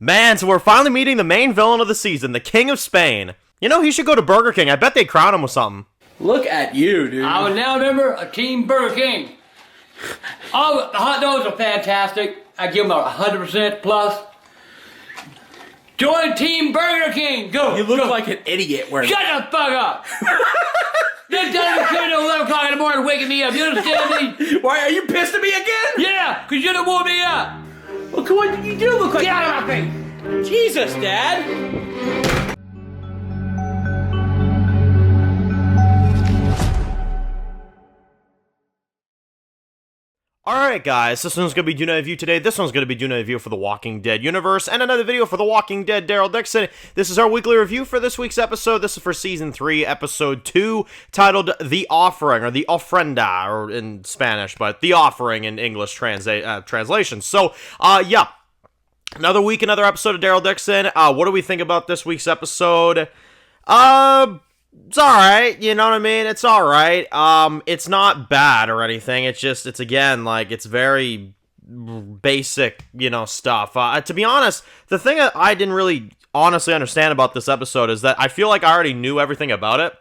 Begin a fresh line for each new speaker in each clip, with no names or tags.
Man, so we're finally meeting the main villain of the season, the King of Spain. You know, he should go to Burger King. I bet they crown him with something.
Look at you, dude.
I am now a member of Team Burger King. Oh, the hot dogs are fantastic. I give them a 100% plus. Join Team Burger King. Go.
You look
go.
like an idiot.
Shut the fuck up. They're telling me coming at 11 o'clock in the morning waking me up. You understand me?
Why, are you pissed at me again?
Yeah, because you done woke me up.
Well, come on, you do look like...
Get out of my face.
Jesus, Dad.
Alright guys, this one's going to be doing a review today. This one's going to be doing a review for the Walking Dead universe and another video for the Walking Dead Daryl Dixon. This is our weekly review for this week's episode. This is for Season 3, Episode 2, titled The Offering, or The Ofrenda, or in Spanish, but The Offering in English translation. So, yeah. Another week, another episode of Daryl Dixon. What do we think about this week's episode? It's alright, you know what I mean? It's alright. It's not bad or anything. It's again, like, it's very basic, stuff. To be honest, the thing that I didn't really honestly understand about this episode is that I feel like I already knew everything about it.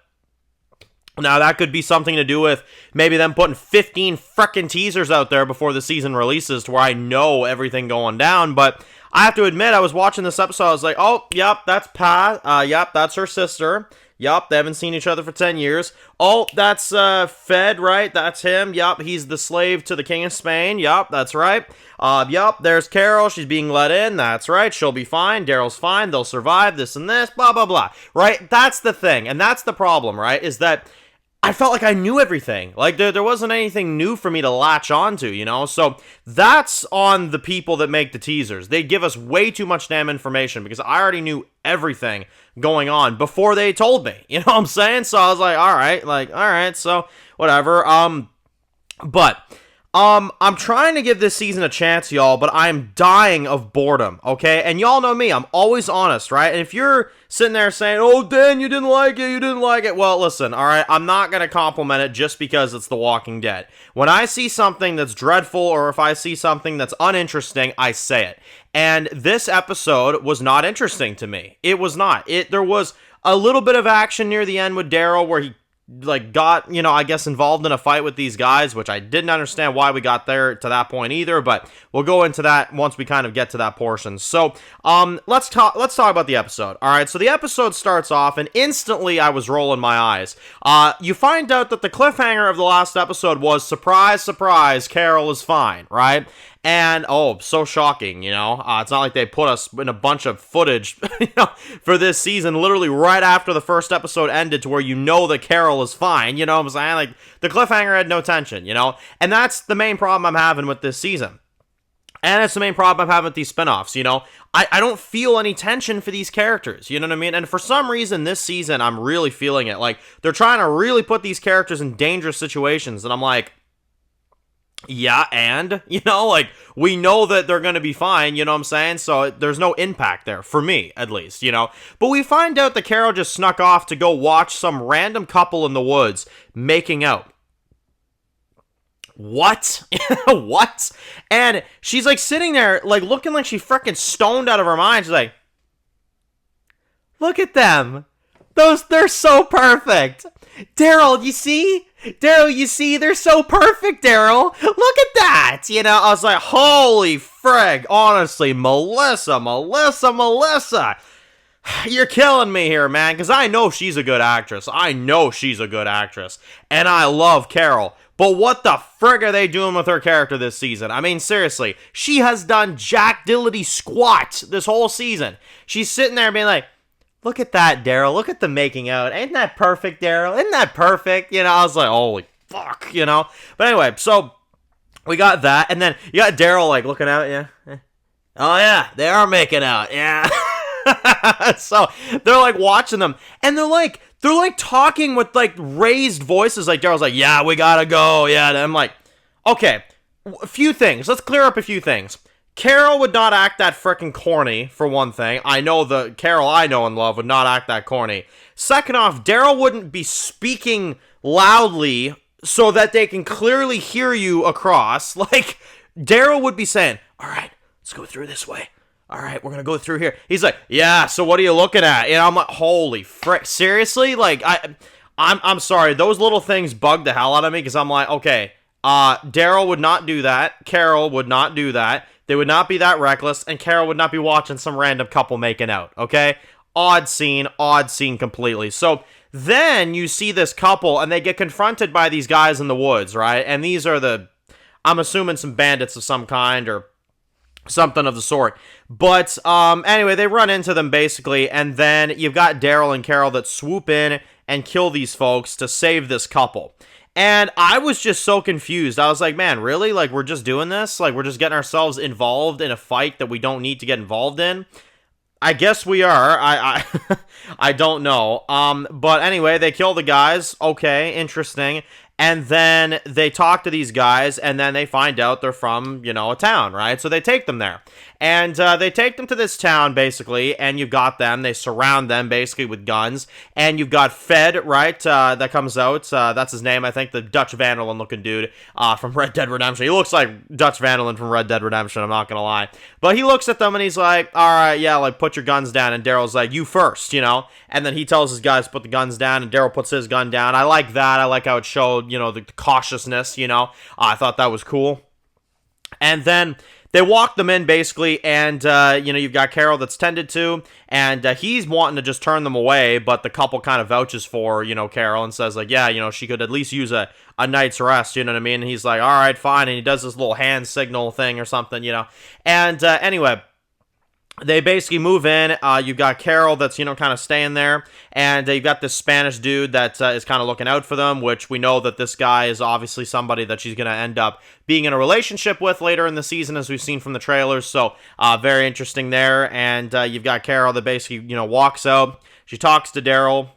Now, that could be something to do with maybe them putting 15 frickin' teasers out there before the season releases to where I know everything going down, but I have to admit, I was watching this episode, I was like, oh, yep, that's Pa, yep, that's her sister. Yup, they haven't seen each other for 10 years. Oh, that's Fed, right? That's him. Yup, he's the slave to the King of Spain. Yup, that's right. Yup, there's Carol. She's being let in. That's right. She'll be fine. Daryl's fine. They'll survive this and this. Blah, blah, blah. Right? That's the thing. And that's the problem, right? Is that I felt like I knew everything. Like, there wasn't anything new for me to latch onto, So that's on the people that make the teasers. They give us way too much damn information because I already knew everything going on before they told me. You know what I'm saying? So I was like, all right, so whatever. I'm trying to give this season a chance, y'all, but I'm dying of boredom, okay? And y'all know me, I'm always honest, right? And if you're sitting there saying, oh, Dan, you didn't like it, well, listen, all right, I'm not going to compliment it just because it's The Walking Dead. When I see something that's dreadful or if I see something that's uninteresting, I say it. And this episode was not interesting to me. It was not. There was a little bit of action near the end with Daryl where he got, I guess involved in a fight with these guys, which I didn't understand why we got there to that point either, but we'll go into that once we kind of get to that portion. So, let's talk about the episode. All right, so the episode starts off, and instantly I was rolling my eyes. You find out that the cliffhanger of the last episode was, surprise, surprise, Carol is fine, right? And, so shocking, it's not like they put us in a bunch of footage, for this season, literally right after the first episode ended to where that Carol is fine, you know what I'm saying? Like, the cliffhanger had no tension, And that's the main problem I'm having with this season. And it's the main problem I'm having with these spin-offs, I don't feel any tension for these characters, you know what I mean? And for some reason, this season, I'm really feeling it. Like, they're trying to really put these characters in dangerous situations, and I'm like, yeah, and, we know that they're going to be fine, you know what I'm saying? So there's no impact there, for me, at least, But we find out that Carol just snuck off to go watch some random couple in the woods making out. What? What? And she's, sitting there, looking like she freaking stoned out of her mind. She's like, look at them. They're so perfect. Daryl, you see? Daryl, you see? They're so perfect, Daryl. Look at that. I was like, holy frig. Honestly, Melissa. You're killing me here, man. Because I know she's a good actress. And I love Carol. But what the frig are they doing with her character this season? I mean, seriously. She has done jack diddly squat this whole season. She's sitting there being like, look at that, Daryl. Look at the making out. Ain't that perfect, Daryl? Isn't that perfect? I was like, holy fuck, But anyway, so we got that. And then you got Daryl, looking out, yeah. Oh, yeah, they are making out, yeah. So they're, watching them. And they're talking with, raised voices. Daryl's like, yeah, we gotta go, yeah. And I'm like, okay, a few things. Let's clear up a few things. Carol would not act that frickin' corny, for one thing. I know the Carol I know and love would not act that corny. Second off, Daryl wouldn't be speaking loudly so that they can clearly hear you across. Daryl would be saying, all right, let's go through this way. all right, we're gonna go through here. He's like, yeah, so what are you looking at? And I'm like, holy frick, seriously? Like, I'm sorry, those little things bug the hell out of me, because I'm like, okay, Daryl would not do that, Carol would not do that, they would not be that reckless, and Carol would not be watching some random couple making out, okay? Odd scene completely. So then you see this couple, and they get confronted by these guys in the woods, right? And these are I'm assuming some bandits of some kind, or something of the sort. But anyway, they run into them basically, and then you've got Daryl and Carol that swoop in and kill these folks to save this couple. And I was just so confused. I was like, man, really? Like, we're just doing this? Like, we're just getting ourselves involved in a fight that we don't need to get involved in? I guess we are. I don't know. But anyway, they kill the guys. Okay, interesting. And then they talk to these guys, and then they find out they're from, a town, right? So they take them there. And they take them to this town, basically, and you've got them. They surround them, basically, with guns. And you've got Fed, right, that comes out. That's his name, I think, the Dutch Vandalin-looking dude from Red Dead Redemption. He looks like Dutch Vandalin from Red Dead Redemption, I'm not gonna lie. But he looks at them, and he's like, all right, yeah, like, put your guns down. And Daryl's like, you first, And then he tells his guys to put the guns down, and Daryl puts his gun down. I like that. I like how it showed, the cautiousness, I thought that was cool. And then they walk them in, basically, and, you've got Carol that's tended to, and he's wanting to just turn them away, but the couple kind of vouches for, Carol, and says, like, yeah, she could at least use a night's rest, you know what I mean? And he's like, all right, fine, and he does this little hand signal thing or something, And, anyway, they basically move in. You've got Carol that's, kind of staying there. And you've got this Spanish dude that is kind of looking out for them, which we know that this guy is obviously somebody that she's going to end up being in a relationship with later in the season, as we've seen from the trailers. So, very interesting there. And you've got Carol that basically, walks out. She talks to Daryl.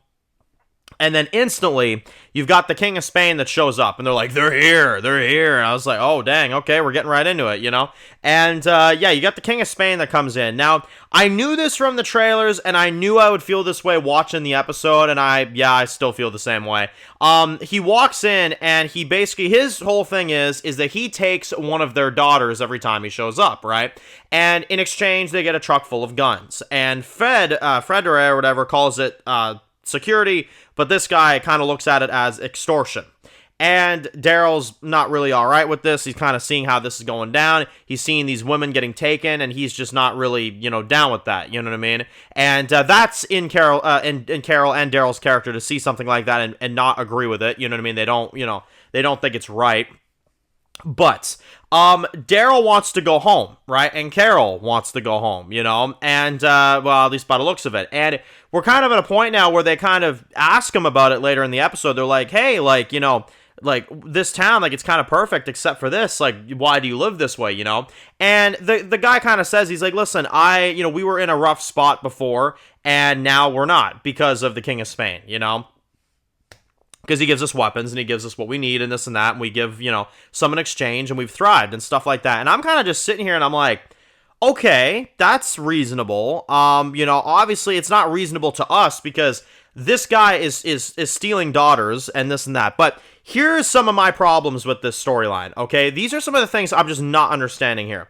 And then instantly, you've got the King of Spain that shows up, and they're like, they're here. And I was like, oh, dang, okay, we're getting right into it, And, yeah, you got the King of Spain that comes in. Now, I knew this from the trailers, and I knew I would feel this way watching the episode, and I still feel the same way. He walks in, and he basically, his whole thing is that he takes one of their daughters every time he shows up, right? And in exchange, they get a truck full of guns. And Fred or whatever calls it, security, but this guy kind of looks at it as extortion. And Daryl's not really all right with this. He's kind of seeing how this is going down. He's seeing these women getting taken, and he's just not really, down with that. You know what I mean? And that's in Carol, in Carol and Daryl's character to see something like that and not agree with it. You know what I mean? They don't think it's right. But Daryl wants to go home, right? And Carol wants to go home, and, well, at least by the looks of it. And we're kind of at a point now where they kind of ask him about it later in the episode. They're like, hey, like, like, this town, like, it's kind of perfect except for this. Like, why do you live this way, And the guy kind of says, he's like, listen, we were in a rough spot before, and now we're not because of the King of Spain, Because he gives us weapons, and he gives us what we need, and this and that, and we give, some in exchange, and we've thrived, and stuff like that. And I'm kind of just sitting here, and I'm like, okay, that's reasonable. Obviously, it's not reasonable to us, because this guy is stealing daughters, and this and that. But here's some of my problems with this storyline, okay? These are some of the things I'm just not understanding here.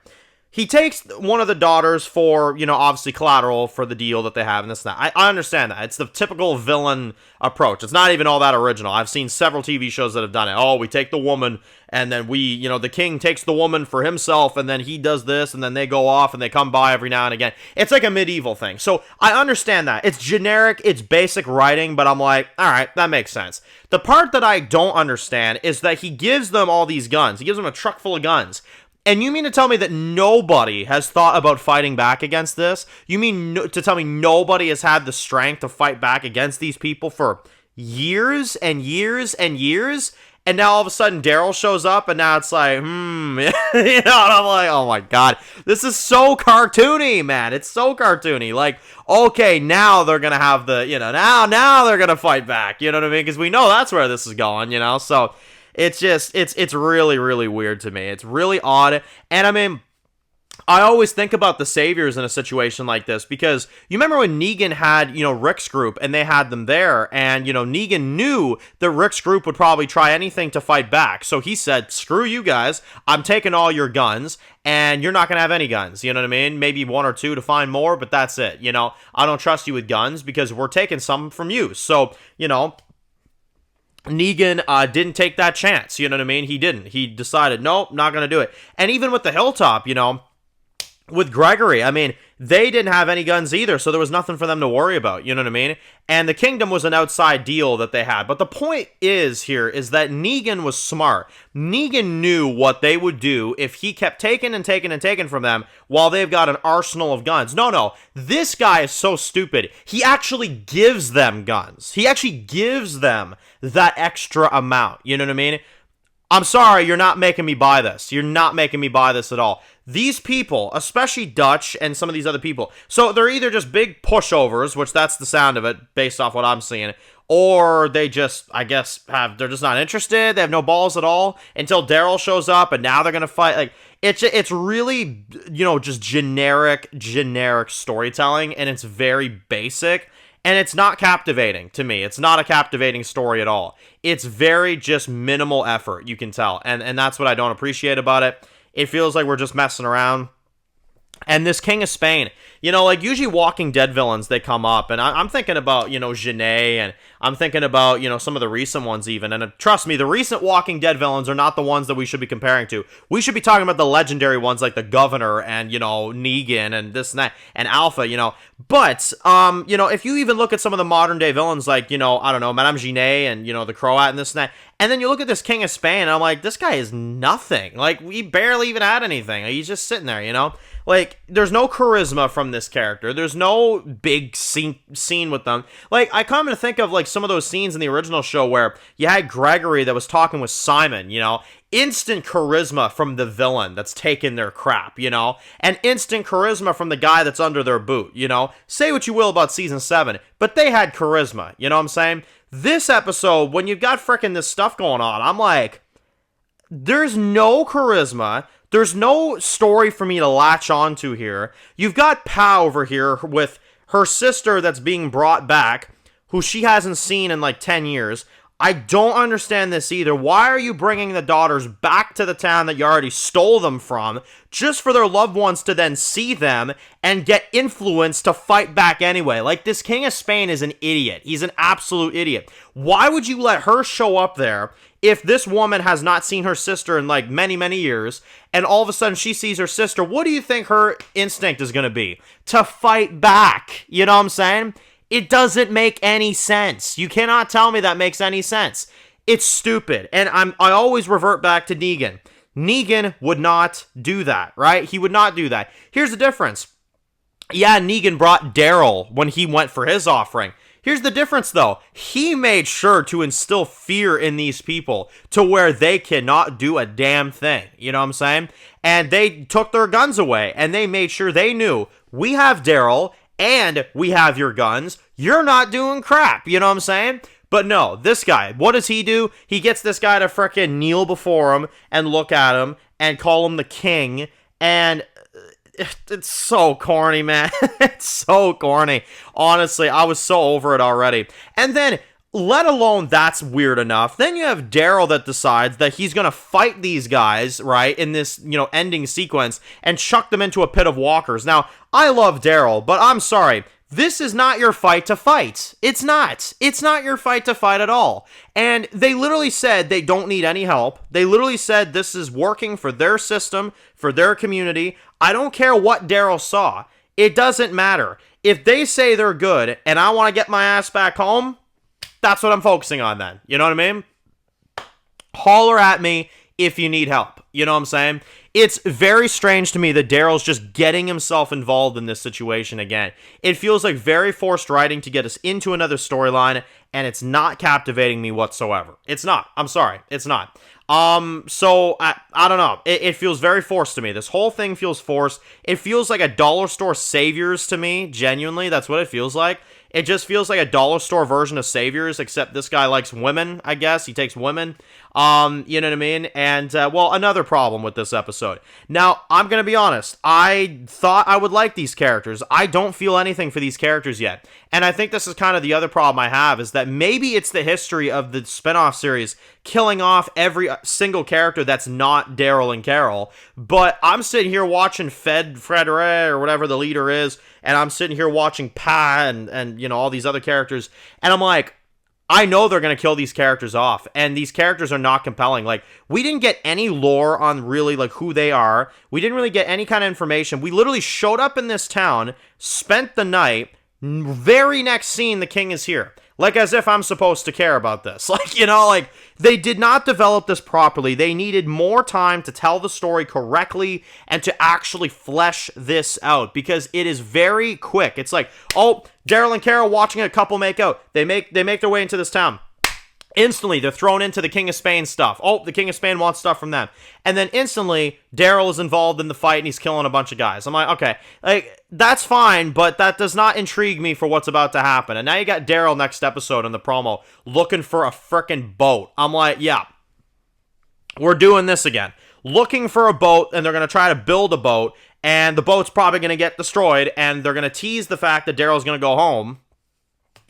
He takes one of the daughters for, obviously collateral for the deal that they have and this and that. I understand that. It's the typical villain approach. It's not even all that original. I've seen several TV shows that have done it. Oh, we take the woman, and then we, the king takes the woman for himself, and then he does this, and then they go off, and they come by every now and again. It's like a medieval thing. So I understand that. It's generic, it's basic writing, but I'm like, all right, that makes sense. The part that I don't understand is that he gives them all these guns. He gives them a truck full of guns. And you mean to tell me that nobody has thought about fighting back against this? You mean to tell me nobody has had the strength to fight back against these people for years and years and years? And now all of a sudden Daryl shows up, and now it's like, and I'm like, oh my god, this is so cartoony, man. It's so cartoony. Like, okay, now they're gonna have the, now they're gonna fight back. You know what I mean? Because we know that's where this is going, so... It's just, it's really, really weird to me. It's really odd. And I mean, I always think about the saviors in a situation like this because you remember when Negan had, Rick's group and they had them there and, Negan knew that Rick's group would probably try anything to fight back. So he said, screw you guys, I'm taking all your guns and you're not going to have any guns. You know what I mean? Maybe one or two to find more, but that's it. I don't trust you with guns because we're taking some from you. So, Negan didn't take that chance. You know what I mean? He didn't. He decided, nope, not going to do it. And even with the Hilltop, with Gregory, I mean, they didn't have any guns either, so there was nothing for them to worry about, you know what I mean? And the Kingdom was an outside deal that they had. But the point is that Negan was smart. Negan knew what they would do if he kept taking and taking and taking from them while they've got an arsenal of guns. No, this guy is so stupid. He actually gives them guns. He actually gives them that extra amount, you know what I mean? I'm sorry, you're not making me buy this. You're not making me buy this at all. These people, especially Dutch and some of these other people, so they're either just big pushovers, which that's the sound of it based off what I'm seeing, or they just, I guess, they're just not interested. They have no balls at all until Daryl shows up and now they're going to fight. Like, it's really, just generic storytelling, and it's very basic. And it's not captivating to me. It's not a captivating story at all. It's very just minimal effort, you can tell. And that's what I don't appreciate about it. It feels like we're just messing around. And this King of Spain, usually Walking Dead villains, they come up. And I'm thinking about, Genet, and I'm thinking about, some of the recent ones even. And trust me, the recent Walking Dead villains are not the ones that we should be comparing to. We should be talking about the legendary ones like the Governor and, Negan and this and that, and Alpha, But, if you even look at some of the modern day villains like, I don't know, Madame Genet and, the Croat and this and that, and then you look at this King of Spain, and I'm like, this guy is nothing. Like, we barely even had anything. He's just sitting there, Like, there's no charisma from this character. There's no big scene with them. Like, I come to think of, like, some of those scenes in the original show where you had Gregory that was talking with Simon, Instant charisma from the villain that's taking their crap, And instant charisma from the guy that's under their boot, Say what you will about Season 7, but they had charisma, you know what I'm saying? This episode, when you've got frickin' this stuff going on, I'm like, there's no charisma. There's no story for me to latch onto here. You've got Pow over here with her sister that's being brought back, who she hasn't seen in like 10 years. I don't understand this either. Why are you bringing the daughters back to the town that you already stole them from, just for their loved ones to then see them and get influence to fight back anyway? Like, this King of Spain is an idiot. He's an absolute idiot. Why would you let her show up there if this woman has not seen her sister in like many, many years, and all of a sudden she sees her sister? What do you think her instinct is going to be? To fight back. You know what I'm saying? It doesn't make any sense. You cannot tell me that makes any sense. It's stupid. And I always revert back to Negan. Negan would not do that, right? He would not do that. Here's the difference. Yeah, Negan brought Daryl when he went for his offering. Here's the difference, though. He made sure to instill fear in these people to where they cannot do a damn thing. You know what I'm saying? And they took their guns away, and they made sure they knew, we have Daryl, and we have your guns. You're not doing crap. You know what I'm saying? But no, this guy, what does he do? He gets this guy to frickin' kneel before him and look at him and call him the king. And it's so corny, man. It's so corny. Honestly, I was so over it already. And then, let alone that's weird enough, then you have Daryl that decides that he's going to fight these guys, right, in this, ending sequence and chuck them into a pit of walkers. Now, I love Daryl, but I'm sorry. This is not your fight to fight. It's not. It's not your fight to fight at all. And they literally said they don't need any help. They literally said this is working for their system, for their community. I don't care what Daryl saw. It doesn't matter. If they say they're good and I want to get my ass back home, that's what I'm focusing on then. You know what I mean? Holler at me if you need help. You know what I'm saying? It's very strange to me that Daryl's just getting himself involved in this situation again. It feels like very forced writing to get us into another storyline, and it's not captivating me whatsoever. It's not. I'm sorry. It's not. So I don't know. It feels very forced to me. This whole thing feels forced. It feels like a dollar store Saviors to me. Genuinely, that's what it feels like. It just feels like a dollar store version of Saviors, except this guy likes women, I guess. He takes women. You know what I mean? And, well, another problem with this episode. Now, I'm gonna be honest. I thought I would like these characters. I don't feel anything for these characters yet. And I think this is kind of the other problem I have, is that maybe it's the history of the spinoff series killing off every single character that's not Daryl and Carol. But I'm sitting here watching Fredere, or whatever the leader is, and I'm sitting here watching Pa and you know, all these other characters, and I'm like, I know they're going to kill these characters off, and these characters are not compelling. Like, we didn't get any lore on really, like, who they are. We didn't really get any kind of information. We literally showed up in this town, spent the night, very next scene, the king is here. Like, as if I'm supposed to care about this. Like, you know, like, they did not develop this properly. They needed more time to tell the story correctly and to actually flesh this out, because it is very quick. It's like, oh, Daryl and Carol watching a couple make out. They make their way into this town. Instantly, they're thrown into the King of Spain stuff. Oh, the King of Spain wants stuff from them. And then instantly, Daryl is involved in the fight and he's killing a bunch of guys. I'm like, okay, like, that's fine, but that does not intrigue me for what's about to happen. And now you got Daryl next episode in the promo looking for a frickin' boat. I'm like, yeah, we're doing this again. Looking for a boat, and they're going to try to build a boat, and the boat's probably going to get destroyed, and they're going to tease the fact that Daryl's going to go home.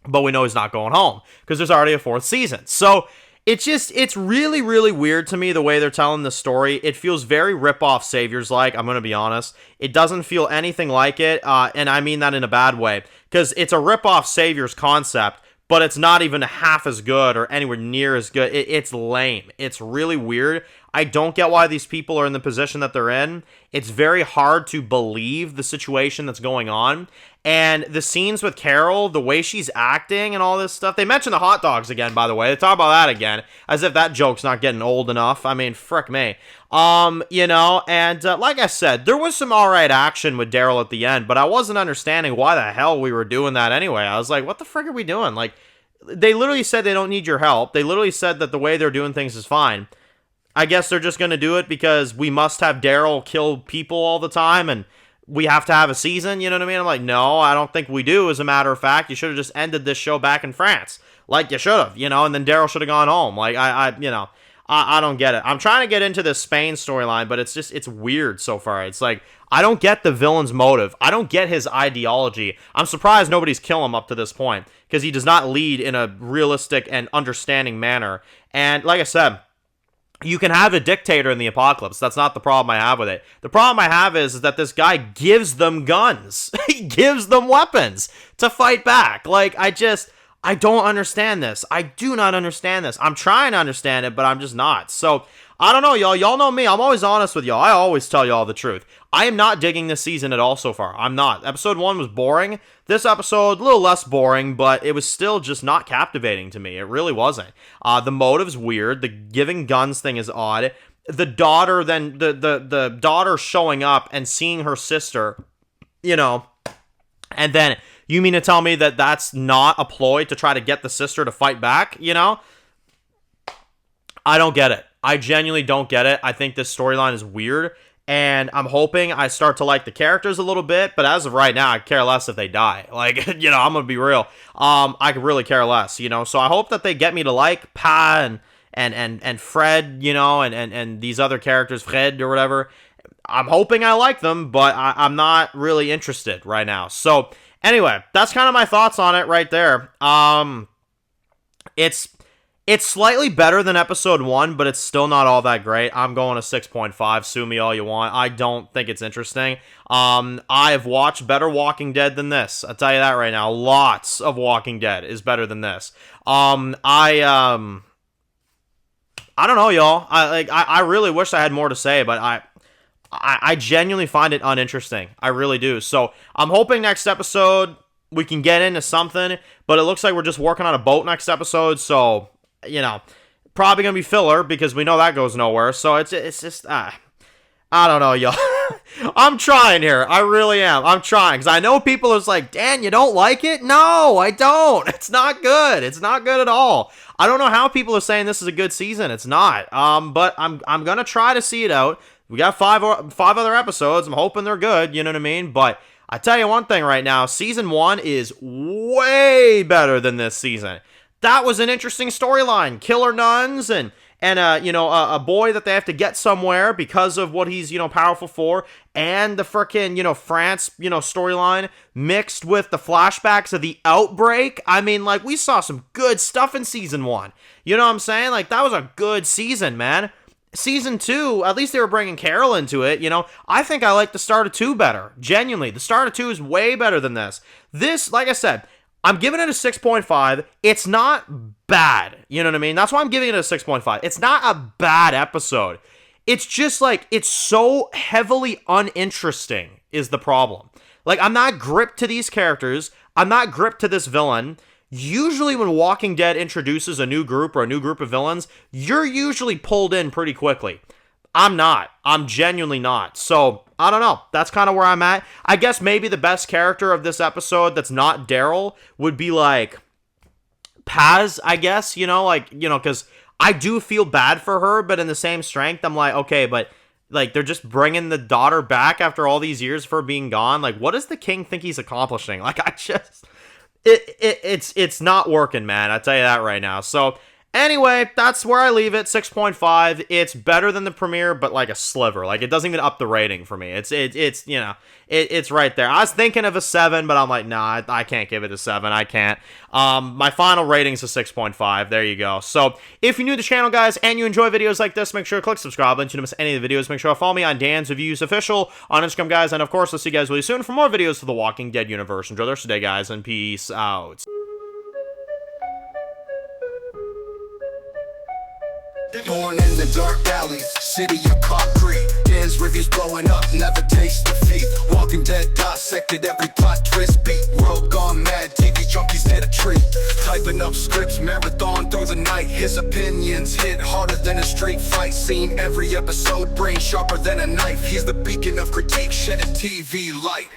But we know he's not going home, because there's already a 4th season. So, it's really, really weird to me the way they're telling the story. It feels very rip-off Saviors-like, I'm going to be honest. It doesn't feel anything like it, and I mean that in a bad way. Because it's a rip-off Saviors concept, but it's not even half as good or anywhere near as good. It's lame. It's really weird. I don't get why these people are in the position that they're in. It's very hard to believe the situation that's going on. And the scenes with Carol, the way she's acting and all this stuff. They mention the hot dogs again, by the way. They talk about that again, as if that joke's not getting old enough. I mean, frick me. You know, and like I said, there was some alright action with Daryl at the end, but I wasn't understanding why the hell we were doing that anyway. I was like, what the frick are we doing? Like, they literally said they don't need your help. They literally said that the way they're doing things is fine. I guess they're just going to do it because we must have Daryl kill people all the time, and we have to have a season, you know what I mean? I'm like, no, I don't think we do, as a matter of fact. You should have just ended this show back in France. Like, you should have, you know, and then Daryl should have gone home. Like, I don't get it. I'm trying to get into this Spain storyline, but it's weird so far. It's like, I don't get the villain's motive. I don't get his ideology. I'm surprised nobody's killed him up to this point, because he does not lead in a realistic and understanding manner. And like I said, you can have a dictator in the apocalypse. That's not the problem I have with it. The problem I have is that this guy gives them guns. He gives them weapons to fight back. Like, I don't understand this. I do not understand this. I'm trying to understand it, but I'm just not. So, I don't know, y'all. Y'all know me. I'm always honest with y'all. I always tell y'all the truth. I am not digging this season at all so far. I'm not. Episode 1 was boring. This episode, a little less boring, but it was still just not captivating to me. It really wasn't. The motive's weird. The giving guns thing is odd. The daughter, then, the daughter showing up and seeing her sister, you know, and then, you mean to tell me that that's not a ploy to try to get the sister to fight back, you know? I don't get it. I genuinely don't get it. I think this storyline is weird, and I'm hoping I start to like the characters a little bit, but as of right now, I care less if they die. Like, you know, I'm gonna be real. I could really care less, you know? So I hope that they get me to like Pa and Fred, you know, and these other characters, Fred or whatever. I'm hoping I like them, but I'm not really interested right now. So, anyway, that's kind of my thoughts on it right there. It's slightly better than episode 1, but it's still not all that great. I'm going to 6.5. Sue me all you want. I don't think it's interesting. I've watched better Walking Dead than this. I'll tell you that right now. Lots of Walking Dead is better than this. I don't know, y'all. I really wish I had more to say, but I genuinely find it uninteresting. I really do. So I'm hoping next episode we can get into something, but it looks like we're just working on a boat next episode, so, you know, probably going to be filler because we know that goes nowhere. So it's just, I don't know, y'all. I'm trying here. I really am. I'm trying. Because I know people are just like, Dan, you don't like it? No, I don't. It's not good. It's not good at all. I don't know how people are saying this is a good season. It's not. But I'm going to try to see it out. We got five other episodes. I'm hoping they're good. You know what I mean? But I tell you one thing right now. Season 1 is way better than this season. That was an interesting storyline. Killer nuns and a boy that they have to get somewhere because of what he's, powerful for, and the frickin', France, storyline mixed with the flashbacks of the outbreak. I mean, like, we saw some good stuff in season 1. You know what I'm saying? Like, that was a good season, man. Season 2, at least they were bringing Carol into it, I think I like the start of 2 better. Genuinely, the start of 2 is way better than this. This, like I said, I'm giving it a 6.5. It's not bad. You know what I mean? That's why I'm giving it a 6.5. It's not a bad episode. It's just like, it's so heavily uninteresting is the problem. Like, I'm not gripped to these characters. I'm not gripped to this villain. Usually when Walking Dead introduces a new group or a new group of villains, you're usually pulled in pretty quickly. I'm not. I'm genuinely not. So, I don't know. That's kind of where I'm at. I guess maybe the best character of this episode that's not Daryl would be like Paz, I guess, because I do feel bad for her, but in the same strength, I'm like, okay, but like they're just bringing the daughter back after all these years for being gone. Like, what does the king think he's accomplishing? Like, it's not working, man. I tell you that right now. So, anyway, that's where I leave it, 6.5. It's better than the premiere, but like a sliver. Like, it doesn't even up the rating for me. It's right there. I was thinking of a 7, but I'm like, nah, I can't give it a 7. I can't. My final rating's a 6.5. There you go. So, if you're new to the channel, guys, and you enjoy videos like this, make sure to click subscribe button so you don't miss any of the videos. Make sure to follow me on Dan's Reviews Official on Instagram, guys. And, of course, I'll see you guys really soon for more videos for the Walking Dead universe. Enjoy the rest of the day, guys, and peace out.
Born in the dark alleys, city of concrete. Dan's reviews blowing up, never taste defeat. Walking Dead dissected every plot twist beat. World gone mad, TV junkies did a treat. Typing up scripts, marathon through the night. His opinions hit harder than a street fight scene. Every episode, brain sharper than a knife. He's the beacon of critique, shedding TV light.